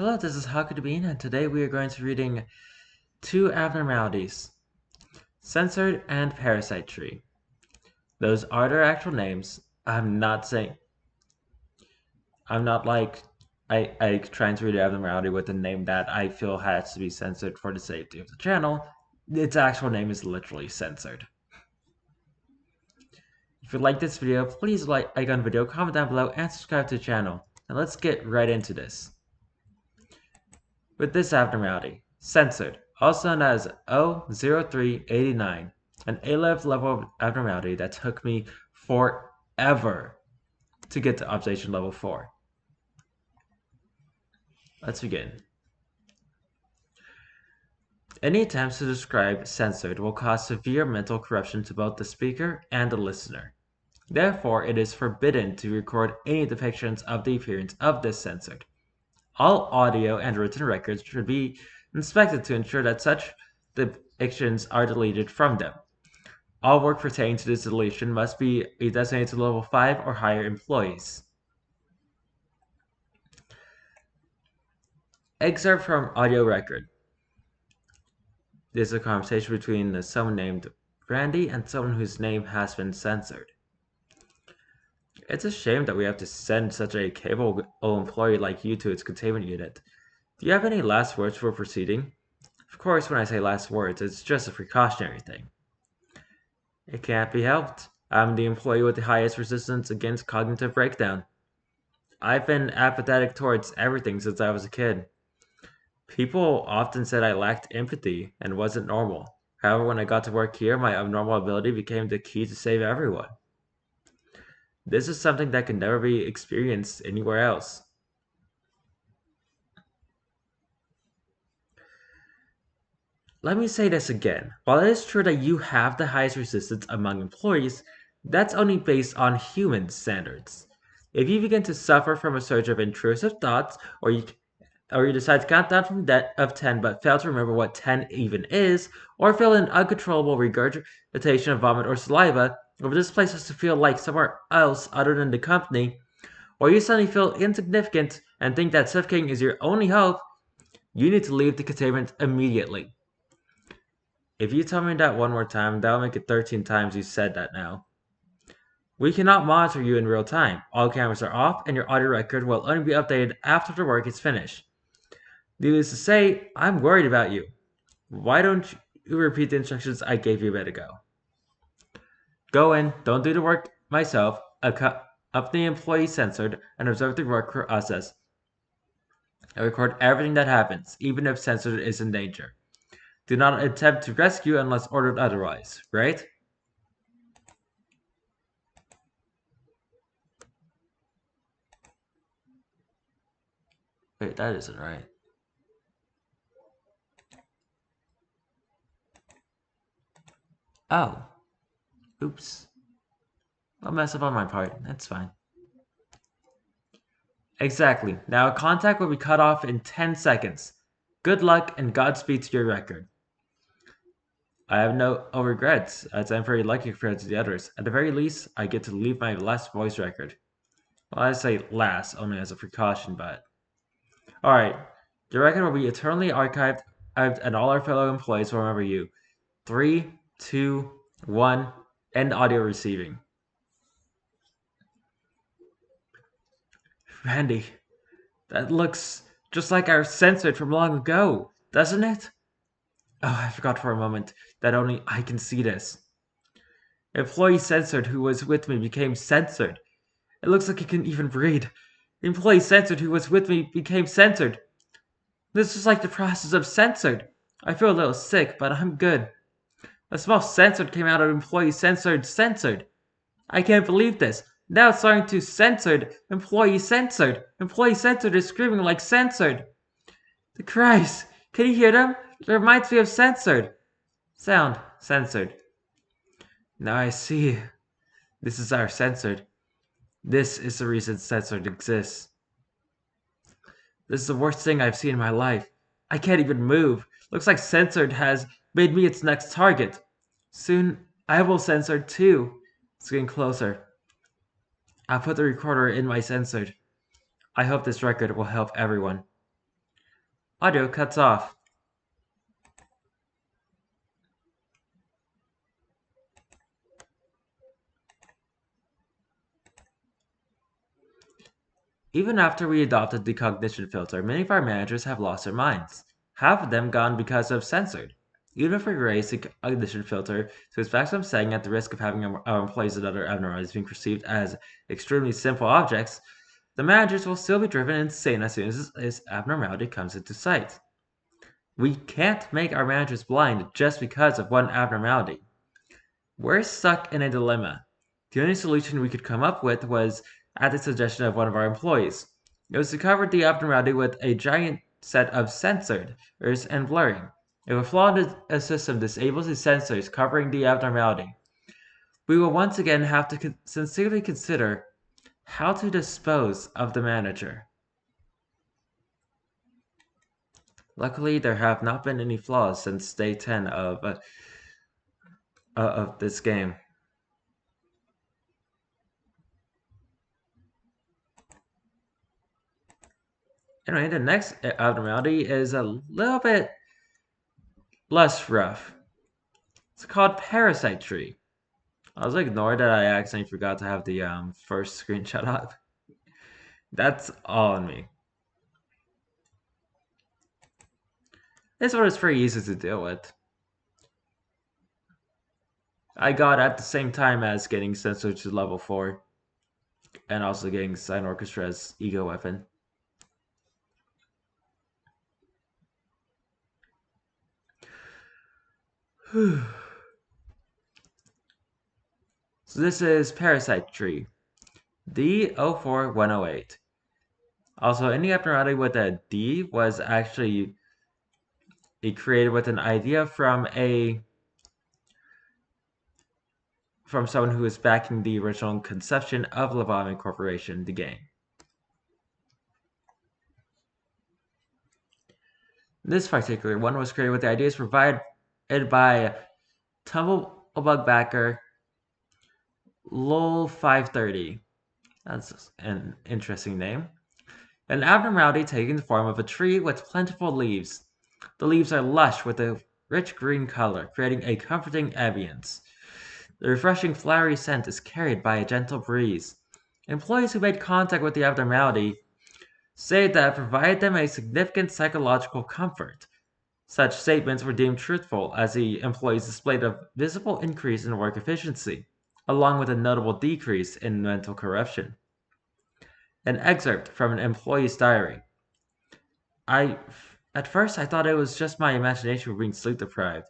Hello, this is Haku, and today we are going to be reading two abnormalities, Censored and Parasite Tree. Those are their actual names. I'm not like I trying to read an abnormality with a name that I feel has to be censored for the safety of the channel. Its actual name is literally censored. If you like this video, please like on the video, comment down below, and subscribe to the channel. Now let's get right into this. With this abnormality, censored, also known as O0389, an A-level level of abnormality that took me forever to get to observation level 4. Let's begin. Any attempts to describe censored will cause severe mental corruption to both the speaker and the listener. Therefore, it is forbidden to record any depictions of the appearance of this censored. All audio and written records should be inspected to ensure that such depictions are deleted from them. All work pertaining to this deletion must be designated to level 5 or higher employees. Excerpt from audio record. This is a conversation between someone named Brandy and someone whose name has been censored. It's a shame that we have to send such a capable employee like you to its containment unit. Do you have any last words for proceeding? Of course, when I say last words, it's just a precautionary thing. It can't be helped. I'm the employee with the highest resistance against cognitive breakdown. I've been apathetic towards everything since I was a kid. People often said I lacked empathy and wasn't normal. However, when I got to work here, my abnormal ability became the key to save everyone. This is something that can never be experienced anywhere else. Let me say this again. While it is true that you have the highest resistance among employees, that's only based on human standards. If you begin to suffer from a surge of intrusive thoughts, or you decide to count down from 10 but fail to remember what 10 even is, or feel an uncontrollable regurgitation of vomit or saliva, or this place has to feel like somewhere else other than the company, or you suddenly feel insignificant and think that suffocating is your only hope, you need to leave the containment immediately. If you tell me that one more time, that'll make it 13 times you said that now. We cannot monitor you in real time. All cameras are off, and your audio record will only be updated after the work is finished. Needless to say, I'm worried about you. Why don't you repeat the instructions I gave you a bit ago? Go in, don't do the work myself, up the employee censored, and observe the work process. I record everything that happens, even if censored is in danger. Do not attempt to rescue unless ordered otherwise, right? Wait, that isn't right. Oh. Oops. I'll mess up on my part. That's fine. Exactly. Now contact will be cut off in 10 seconds. Good luck and Godspeed to your record. I have no regrets, as I'm very lucky compared to the others. At the very least, I get to leave my last voice record. Well, I say last, only as a precaution, but... Alright, the record will be eternally archived, and all our fellow employees will remember you. 3, 2, 1, end audio receiving. Randy, that looks just like our censored from long ago, doesn't it? Oh, I forgot for a moment that only I can see this. Employee censored who was with me became censored. It looks like he can even read. Employee censored who was with me became censored. This is like the process of censored. I feel a little sick, but I'm good. A small censored came out of employee censored. I can't believe this. Now it's starting to censored. Employee censored. Employee censored is screaming like censored. The cries. Can you hear them? It reminds me of censored. Sound. Censored. Now I see. This is our censored. This is the reason censored exists. This is the worst thing I've seen in my life. I can't even move. Looks like censored has made me its next target. Soon I will censored too. It's getting closer. I'll put the recorder in my censored. I hope this record will help everyone. Audio cuts off. Even after we adopted the cognition filter, many of our managers have lost their minds. Half of them gone because of censored. Even if we raise the cognition filter to its maximum setting at the risk of having our employees and other abnormalities being perceived as extremely simple objects, the managers will still be driven insane as soon as this abnormality comes into sight. We can't make our managers blind just because of one abnormality. We're stuck in a dilemma. The only solution we could come up with was at the suggestion of one of our employees. It was to cover the abnormality with a giant set of sensors and blurring. If a flaw in a system disables the sensors covering the abnormality, we will once again have to sincerely consider how to dispose of the manager. Luckily, there have not been any flaws since day 10 of this game. Anyway, the next abnormality is a little bit less rough. It's called Parasite Tree. I was ignored that I accidentally forgot to have the first screenshot up. That's all on me. This one is pretty easy to deal with. I got at the same time as getting censored to level 4, and also getting Sign Orchestra's ego weapon. So this is Parasite Tree, D04108. Also, any abnormality with a D was actually created with an idea from someone who was backing the original conception of Lobotomy Corporation, the game. This particular one was created with the ideas provided by Tumblebug backer LOL530. That's an interesting name. An abnormality taking the form of a tree with plentiful leaves. The leaves are lush with a rich green color, creating a comforting ambience. The refreshing flowery scent is carried by a gentle breeze. Employees who made contact with the abnormality say that it provided them a significant psychological comfort. Such statements were deemed truthful as the employees displayed a visible increase in work efficiency, along with a notable decrease in mental corruption. An excerpt from an employee's diary. At first I thought it was just my imagination for being sleep deprived.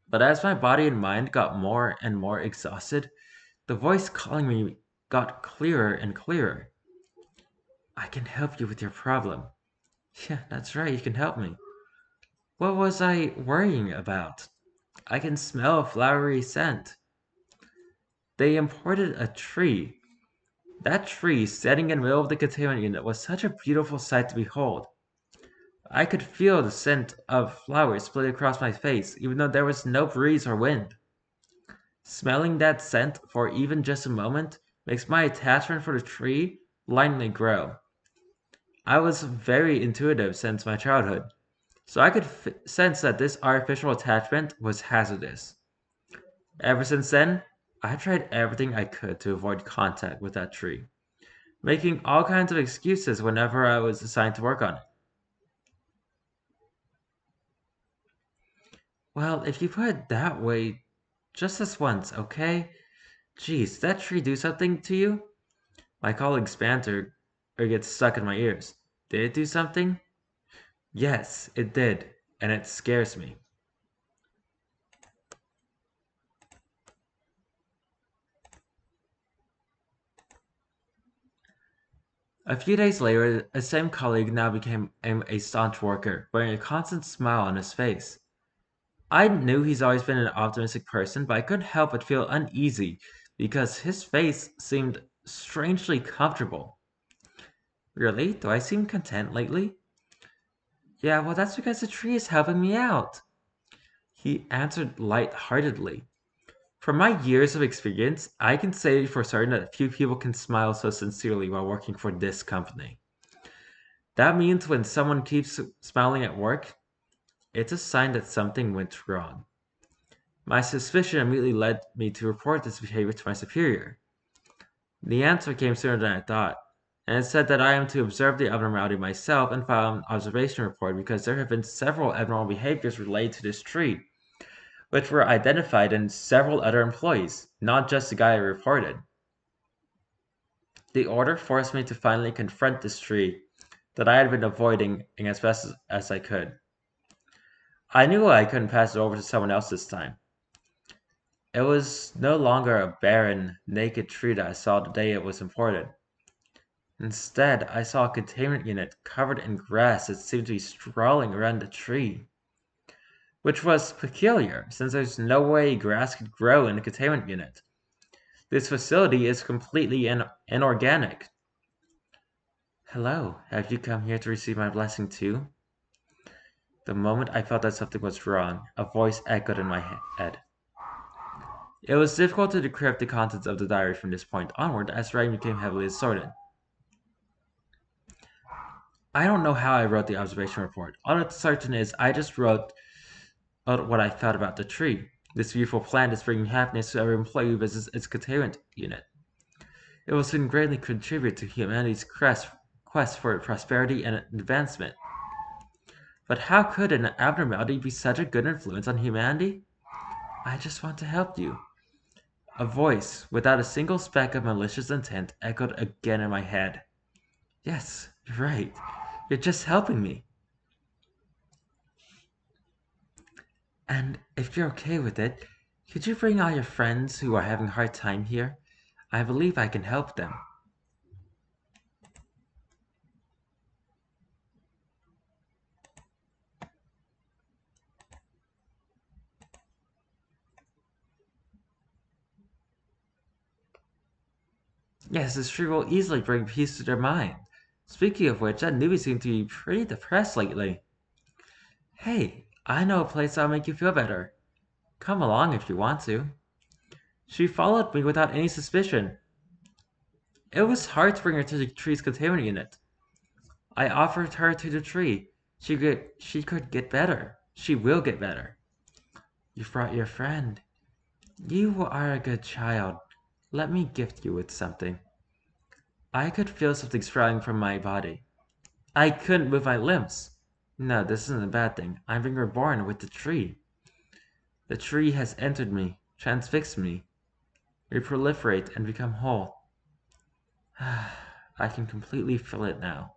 But as my body and mind got more and more exhausted, the voice calling me got clearer and clearer. I can help you with your problem. Yeah, that's right, you can help me. What was I worrying about? I can smell a flowery scent. They imported a tree. That tree standing in the middle of the containment unit was such a beautiful sight to behold. I could feel the scent of flowers split across my face, even though there was no breeze or wind. Smelling that scent for even just a moment makes my attachment for the tree blindly grow. I was very intuitive since my childhood, so I could sense that this artificial attachment was hazardous. Ever since then, I tried everything I could to avoid contact with that tree, making all kinds of excuses whenever I was assigned to work on it. Well, if you put it that way, just this once, okay? Geez, did that tree do something to you? My colleague's banter gets stuck in my ears. Did it do something? Yes, it did, and it scares me. A few days later, the same colleague now became a staunch worker, wearing a constant smile on his face. I knew he's always been an optimistic person, but I couldn't help but feel uneasy because his face seemed strangely comfortable. Really? Do I seem content lately? Yeah, well, that's because the tree is helping me out. He answered light-heartedly. From my years of experience, I can say for certain that few people can smile so sincerely while working for this company. That means when someone keeps smiling at work, it's a sign that something went wrong. My suspicion immediately led me to report this behavior to my superior. The answer came sooner than I thought, and it said that I am to observe the abnormality myself and file an observation report because there have been several abnormal behaviors related to this tree, which were identified in several other employees, not just the guy I reported. The order forced me to finally confront this tree that I had been avoiding as best as I could. I knew I couldn't pass it over to someone else this time. It was no longer a barren, naked tree that I saw the day it was imported. Instead, I saw a containment unit covered in grass that seemed to be strolling around the tree. Which was peculiar, since there's no way grass could grow in a containment unit. This facility is completely inorganic. Hello, have you come here to receive my blessing too? The moment I felt that something was wrong, a voice echoed in my head. It was difficult to decrypt the contents of the diary from this point onward as writing became heavily distorted. I don't know how I wrote the observation report. All that's certain is I just wrote what I felt about the tree. This beautiful plant is bringing happiness to every employee who visits its containment unit. It will soon greatly contribute to humanity's quest for prosperity and advancement. But how could an abnormality be such a good influence on humanity? I just want to help you. A voice, without a single speck of malicious intent, echoed again in my head. Yes, you're right. You're just helping me. And if you're okay with it, could you bring all your friends who are having a hard time here? I believe I can help them. Yes, this tree will easily bring peace to their mind. Speaking of which, that newbie seemed to be pretty depressed lately. Hey, I know a place that'll make you feel better. Come along if you want to. She followed me without any suspicion. It was hard to bring her to the tree's containment unit. I offered her to the tree. She could get better. She will get better. You brought your friend. You are a good child. Let me gift you with something. I could feel something sprouting from my body. I couldn't move my limbs. No, this isn't a bad thing. I'm being reborn with the tree. The tree has entered me, transfixed me, reproliferate and become whole. I can completely feel it now.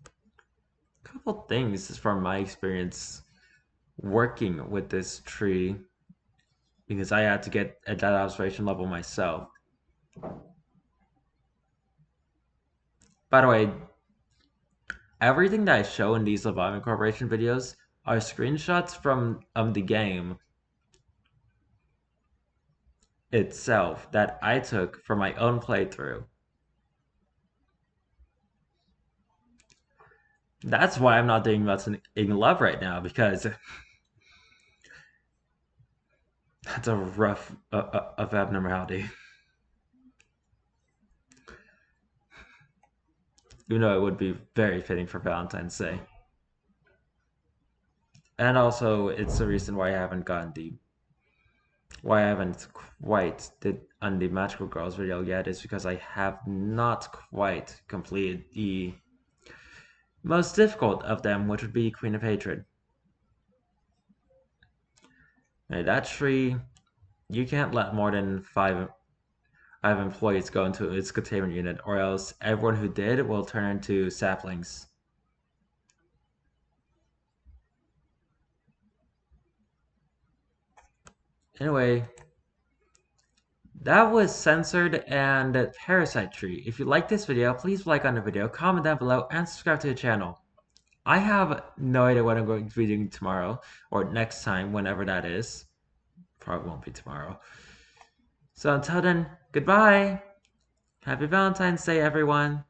A couple things from my experience working with this tree, because I had to get at that observation level myself. By the way, everything that I show in these Lobotomy Corporation videos are screenshots from the game itself that I took from my own playthrough. That's why I'm not doing much in love right now, because that's a rough of abnormality. You know, it would be very fitting for Valentine's Day. And also, it's the reason why I haven't quite did on the Magical Girls video yet, is because I have not quite completed the most difficult of them, which would be Queen of Hatred. And that tree, you can't let more than five employees go into its containment unit, or else everyone who did will turn into saplings. Anyway, that was Censored and Parasite Tree. If you like this video, please like on the video, comment down below, and subscribe to the channel. I have no idea what I'm going to be doing tomorrow, or next time, whenever that is. Probably won't be tomorrow. So until then, goodbye! Happy Valentine's Day, everyone!